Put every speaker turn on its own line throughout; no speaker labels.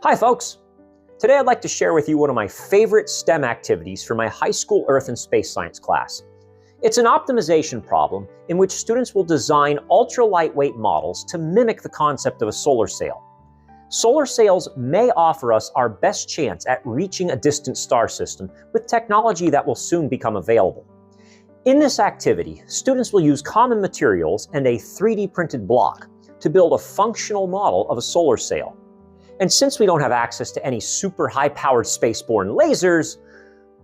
Hi folks! Today I'd like to share with you one of my favorite STEM activities for my high school Earth and Space Science class. It's an optimization problem in which students will design ultra-lightweight models to mimic the concept of a solar sail. Solar sails may offer us our best chance at reaching a distant star system with technology that will soon become available. In this activity, students will use common materials and a 3D printed block to build a functional model of a solar sail. And since we don't have access to any super high-powered spaceborne lasers,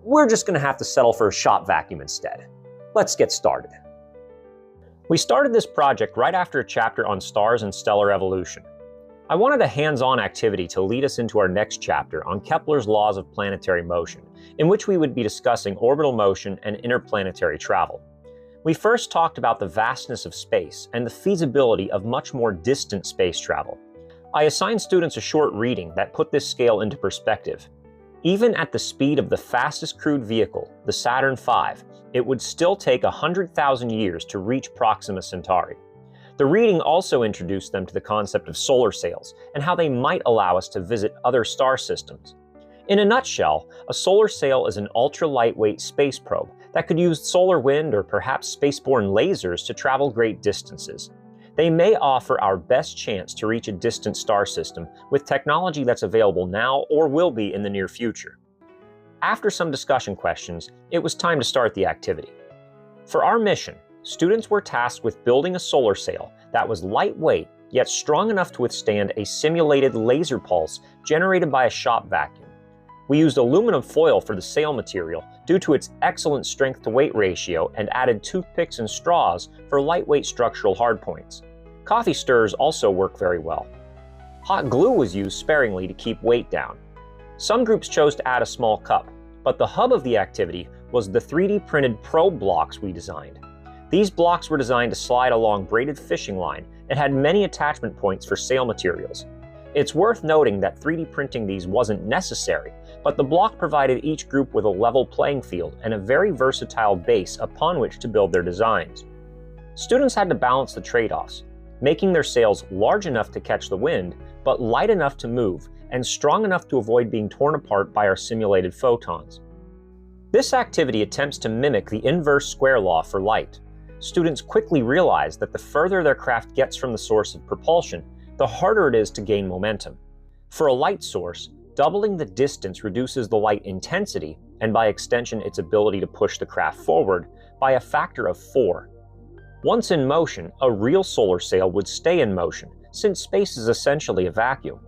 we're just going to have to settle for a shop vacuum instead. Let's get started. We started this project right after a chapter on stars and stellar evolution. I wanted a hands-on activity to lead us into our next chapter on Kepler's laws of planetary motion, in which we would be discussing orbital motion and interplanetary travel. We first talked about the vastness of space and the feasibility of much more distant space travel. I assigned students a short reading that put this scale into perspective. Even at the speed of the fastest crewed vehicle, the Saturn V, it would still take 100,000 years to reach Proxima Centauri. The reading also introduced them to the concept of solar sails and how they might allow us to visit other star systems. In a nutshell, a solar sail is an ultra-lightweight space probe that could use solar wind or perhaps spaceborne lasers to travel great distances. They may offer our best chance to reach a distant star system with technology that's available now or will be in the near future. After some discussion questions, it was time to start the activity. For our mission, students were tasked with building a solar sail that was lightweight yet strong enough to withstand a simulated laser pulse generated by a shop vacuum. We used aluminum foil for the sail material due to its excellent strength-to-weight ratio and added toothpicks and straws for lightweight structural hardpoints. Coffee stirrers also work very well. Hot glue was used sparingly to keep weight down. Some groups chose to add a small cup, but the hub of the activity was the 3D printed probe blocks we designed. These blocks were designed to slide along braided fishing line and had many attachment points for sail materials. It's worth noting that 3D printing these wasn't necessary, but the block provided each group with a level playing field and a very versatile base upon which to build their designs. Students had to balance the trade-offs, making their sails large enough to catch the wind, but light enough to move, and strong enough to avoid being torn apart by our simulated photons. This activity attempts to mimic the inverse square law for light. Students quickly realize that the further their craft gets from the source of propulsion, the harder it is to gain momentum. For a light source, doubling the distance reduces the light intensity, and by extension its ability to push the craft forward, by a factor of 4. Once in motion, a real solar sail would stay in motion, since space is essentially a vacuum.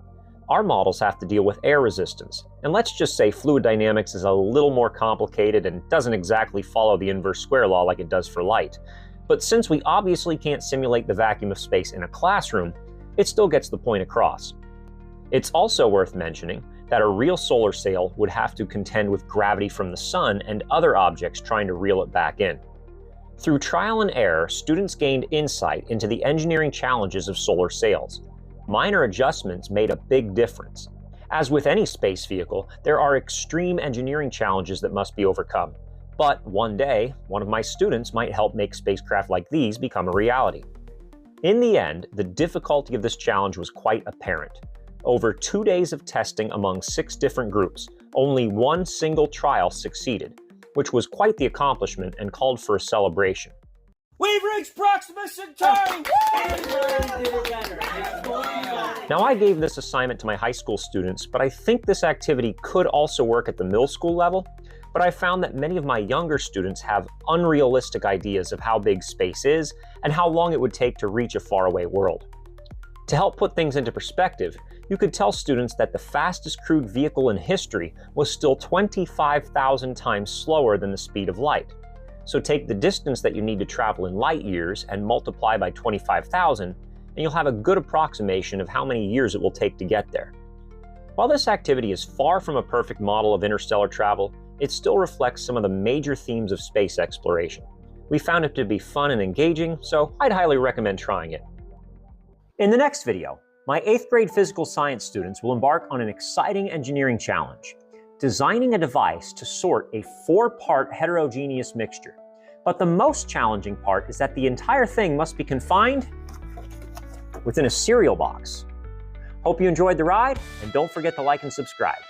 Our models have to deal with air resistance, and let's just say fluid dynamics is a little more complicated and doesn't exactly follow the inverse square law like it does for light. But since we obviously can't simulate the vacuum of space in a classroom, it still gets the point across. It's also worth mentioning that a real solar sail would have to contend with gravity from the sun and other objects trying to reel it back in. Through trial and error, students gained insight into the engineering challenges of solar sails. Minor adjustments made a big difference. As with any space vehicle, there are extreme engineering challenges that must be overcome. But one day, one of my students might help make spacecraft like these become a reality. In the end, the difficulty of this challenge was quite apparent. Over 2 days of testing among 6 different groups, only one single trial succeeded, which was quite the accomplishment and called for a celebration.
We've reached Proxima Centauri!
Now, I gave this assignment to my high school students, but I think this activity could also work at the middle school level. But I found that many of my younger students have unrealistic ideas of how big space is and how long it would take to reach a faraway world. To help put things into perspective, you could tell students that the fastest crewed vehicle in history was still 25,000 times slower than the speed of light. So take the distance that you need to travel in light years and multiply by 25,000, and you'll have a good approximation of how many years it will take to get there. While this activity is far from a perfect model of interstellar travel, it still reflects some of the major themes of space exploration. We found it to be fun and engaging, so I'd highly recommend trying it. In the next video, my 8th grade physical science students will embark on an exciting engineering challenge, designing a device to sort a 4-part heterogeneous mixture. But the most challenging part is that the entire thing must be confined within a cereal box. Hope you enjoyed the ride, and don't forget to like and subscribe.